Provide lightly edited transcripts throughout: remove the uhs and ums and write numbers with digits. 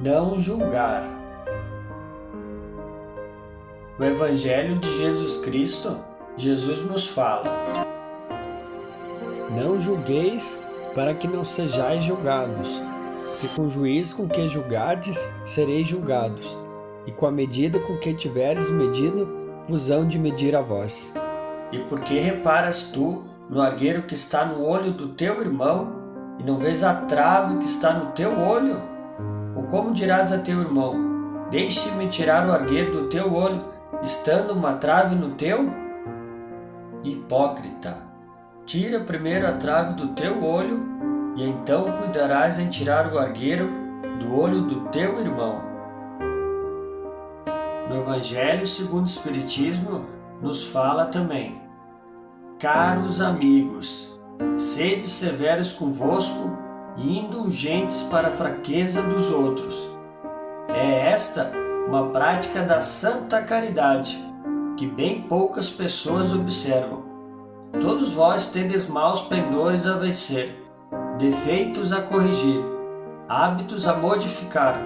não julgar. No Evangelho de Jesus Cristo, Jesus nos fala: não julgueis para que não sejais julgados, porque com o juízo com que julgardes, sereis julgados, e com a medida com que tiveres medido, vos hão de medir a vós. E por que reparas tu no argueiro que está no olho do teu irmão, e não vês a trave que está no teu olho? Ou como dirás a teu irmão: deixe-me tirar o argueiro do teu olho, estando uma trave no teu? Hipócrita, tira primeiro a trave do teu olho, e então cuidarás em tirar o argueiro do olho do teu irmão. No Evangelho segundo o Espiritismo, nos fala também: caros amigos, sede severos convosco e indulgentes para a fraqueza dos outros. É esta uma prática da santa caridade, que bem poucas pessoas observam. Todos vós tendes maus pendores a vencer, defeitos a corrigir, hábitos a modificar.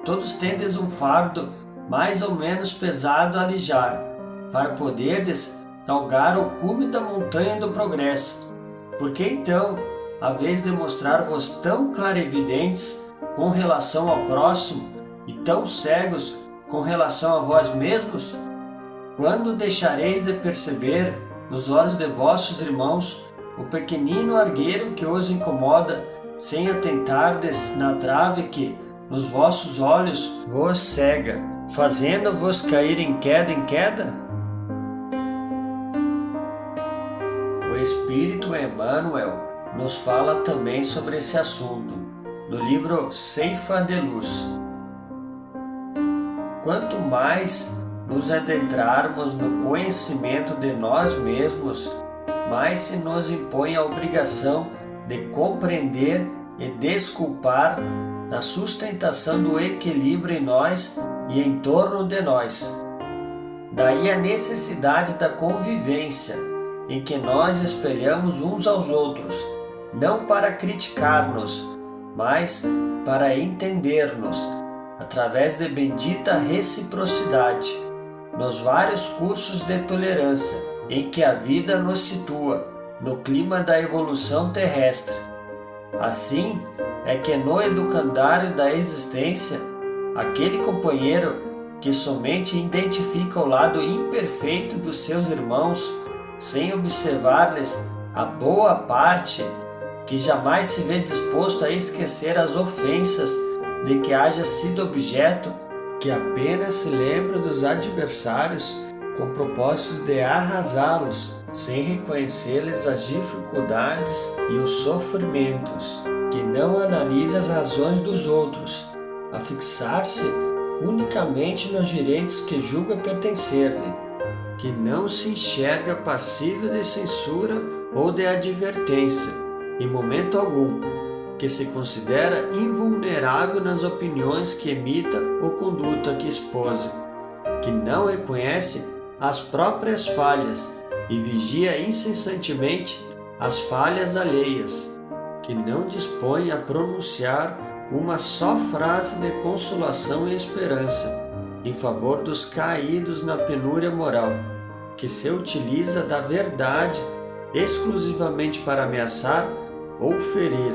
Todos tendes um fardo mais ou menos pesado a alijar, para poderdes galgar o cume da montanha do progresso. Porque então, a vez de mostrar-vos tão clarividentes com relação ao próximo e tão cegos com relação a vós mesmos? Quando deixareis de perceber nos olhos de vossos irmãos o pequenino argueiro que os incomoda, sem atentardes na trave que nos vossos olhos vos cega, fazendo-vos cair em queda? O Espírito Emmanuel nos fala também sobre esse assunto, no livro Ceifa de Luz. Quanto mais nos adentrarmos no conhecimento de nós mesmos, mais se nos impõe a obrigação de compreender e desculpar na sustentação do equilíbrio em nós e em torno de nós. Daí a necessidade da convivência, em que nós espelhamos uns aos outros, não para criticar-nos, mas para entender-nos, através de bendita reciprocidade, nos vários cursos de tolerância em que a vida nos situa no clima da evolução terrestre. Assim é que no educandário da existência, aquele companheiro que somente identifica o lado imperfeito dos seus irmãos, sem observar-lhes a boa parte, que jamais se vê disposto a esquecer as ofensas de que haja sido objeto, que apenas se lembra dos adversários com propósito de arrasá-los, sem reconhecer-lhes as dificuldades e os sofrimentos, que não analisa as razões dos outros, a fixar-se unicamente nos direitos que julga pertencer-lhe, que não se enxerga passível de censura ou de advertência, em momento algum, que se considera invulnerável nas opiniões que emita ou conduta que expose, que não reconhece as próprias falhas e vigia incessantemente as falhas alheias, que não dispõe a pronunciar uma só frase de consolação e esperança em favor dos caídos na penúria moral, que se utiliza da verdade exclusivamente para ameaçar ou ferir.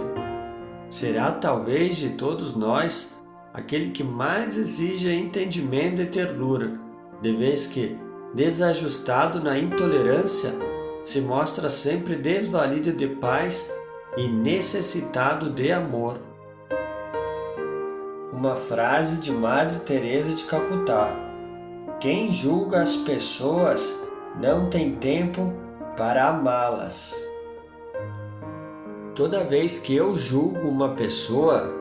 Será talvez de todos nós aquele que mais exige entendimento e ternura, de vez que, desajustado na intolerância, se mostra sempre desvalido de paz e necessitado de amor. Uma frase de Madre Teresa de Calcutá: quem julga as pessoas não tem tempo para amá-las. Toda vez que eu julgo uma pessoa,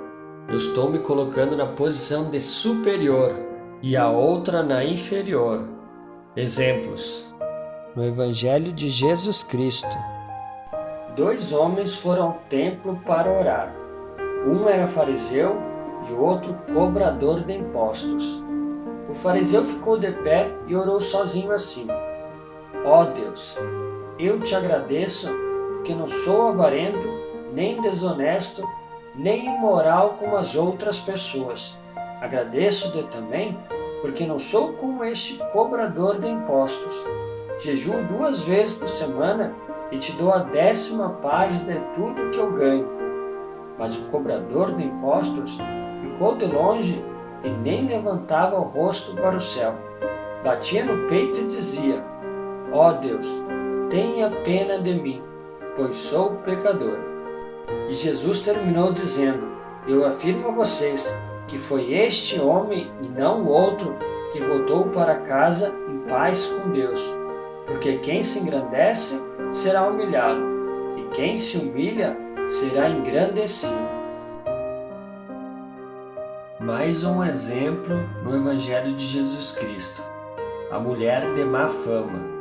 eu estou me colocando na posição de superior e a outra na inferior. Exemplos: no Evangelho de Jesus Cristo, 2 homens foram ao templo para orar. Um era fariseu e o outro cobrador de impostos. O fariseu ficou de pé e orou sozinho assim: ó Deus, eu te agradeço porque não sou avarento, nem desonesto, nem imoral como as outras pessoas. Agradeço-te também, porque não sou como este cobrador de impostos. Jejuo 2 vezes por semana e te dou a 10ª parte de tudo que eu ganho. Mas o cobrador de impostos ficou de longe e nem levantava o rosto para o céu. Batia no peito e dizia: ó Deus, tenha pena de mim, pois sou pecador. E Jesus terminou dizendo: eu afirmo a vocês que foi este homem e não o outro que voltou para casa em paz com Deus. Porque quem se engrandece será humilhado, e quem se humilha será engrandecido. Mais um exemplo no Evangelho de Jesus Cristo: a mulher de má fama.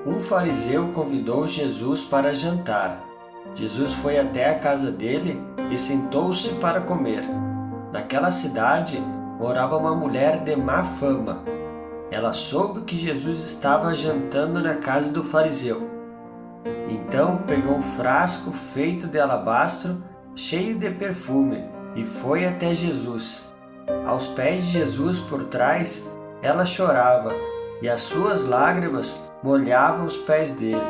Um fariseu convidou Jesus para jantar. Jesus foi até a casa dele e sentou-se para comer. Naquela cidade morava uma mulher de má fama. Ela soube que Jesus estava jantando na casa do fariseu. Então pegou um frasco feito de alabastro, cheio de perfume, e foi até Jesus. Aos pés de Jesus por trás, ela chorava, e as suas lágrimas molhavam os pés dele.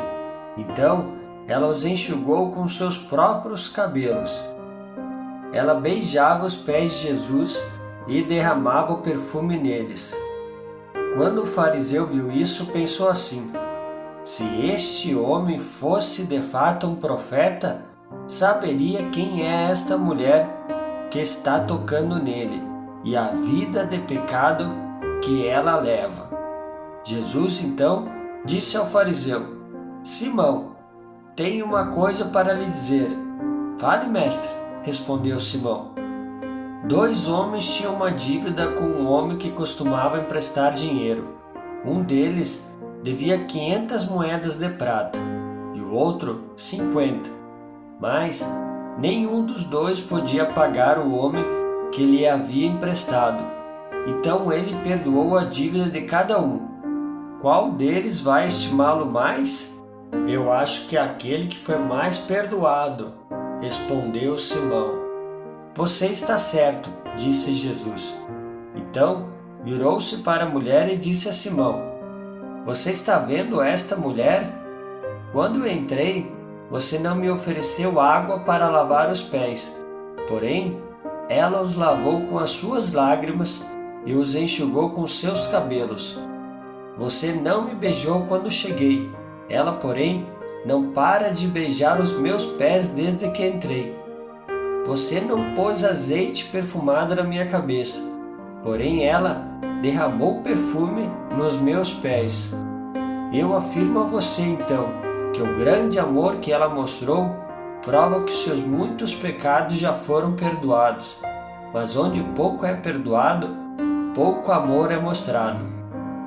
Então ela os enxugou com seus próprios cabelos. Ela beijava os pés de Jesus e derramava o perfume neles. Quando o fariseu viu isso, pensou assim: se este homem fosse de fato um profeta, saberia quem é esta mulher que está tocando nele e a vida de pecado que ela leva. Jesus então disse ao fariseu: Simão, tenho uma coisa para lhe dizer. Fale, mestre, respondeu Simão. 2 homens tinham uma dívida com um homem que costumava emprestar dinheiro. Um deles devia 500 moedas de prata e o outro 50. Mas nenhum dos dois podia pagar o homem que lhe havia emprestado. Então ele perdoou a dívida de cada um. Qual deles vai estimá-lo mais? Eu acho que aquele que foi mais perdoado, respondeu Simão. Você está certo, disse Jesus. Então virou-se para a mulher e disse a Simão: Você está vendo esta mulher? Quando eu entrei, você não me ofereceu água para lavar os pés. Porém, ela os lavou com as suas lágrimas e os enxugou com seus cabelos. Você não me beijou quando cheguei. Ela, porém, não para de beijar os meus pés desde que entrei. Você não pôs azeite perfumado na minha cabeça, porém ela derramou perfume nos meus pés. Eu afirmo a você, então, que o grande amor que ela mostrou prova que seus muitos pecados já foram perdoados. Mas onde pouco é perdoado, pouco amor é mostrado.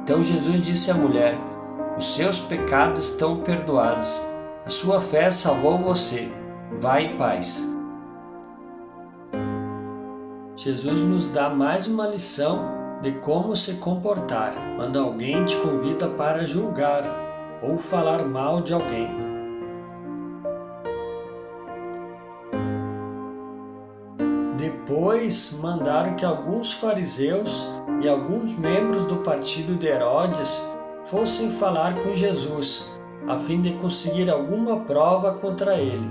Então Jesus disse à mulher: Os seus pecados estão perdoados. A sua fé salvou você. Vá em paz. Jesus nos dá mais uma lição de como se comportar quando alguém te convida para julgar ou falar mal de alguém. Depois mandaram que alguns fariseus e alguns membros do partido de Herodes fossem falar com Jesus, a fim de conseguir alguma prova contra ele.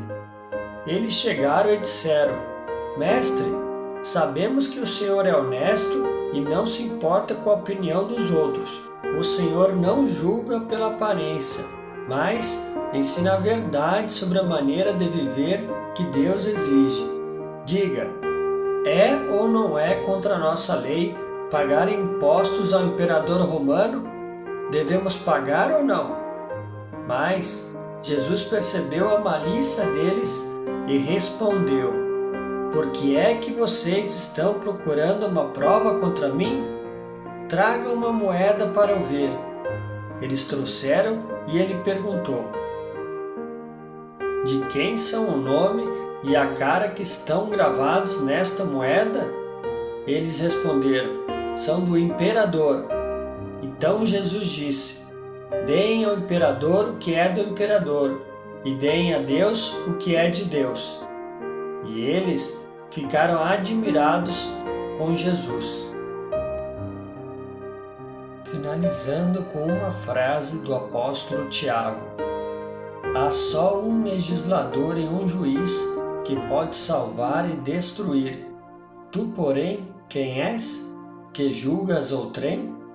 Eles chegaram e disseram: Mestre, sabemos que o Senhor é honesto e não se importa com a opinião dos outros. O Senhor não julga pela aparência, mas ensina a verdade sobre a maneira de viver que Deus exige. Diga, é ou não é contra a nossa lei pagar impostos ao imperador romano? Devemos pagar ou não? Mas Jesus percebeu a malícia deles e respondeu: Por que é que vocês estão procurando uma prova contra mim? Tragam uma moeda para eu ver. Eles trouxeram e ele perguntou: De quem são o nome e a cara que estão gravados nesta moeda? Eles responderam: São do imperador. Então Jesus disse: Deem ao imperador o que é do imperador, e deem a Deus o que é de Deus. E eles ficaram admirados com Jesus. Finalizando com uma frase do apóstolo Tiago: há só um legislador e um juiz que pode salvar e destruir. Tu, porém, quem és? Que julgas outrem?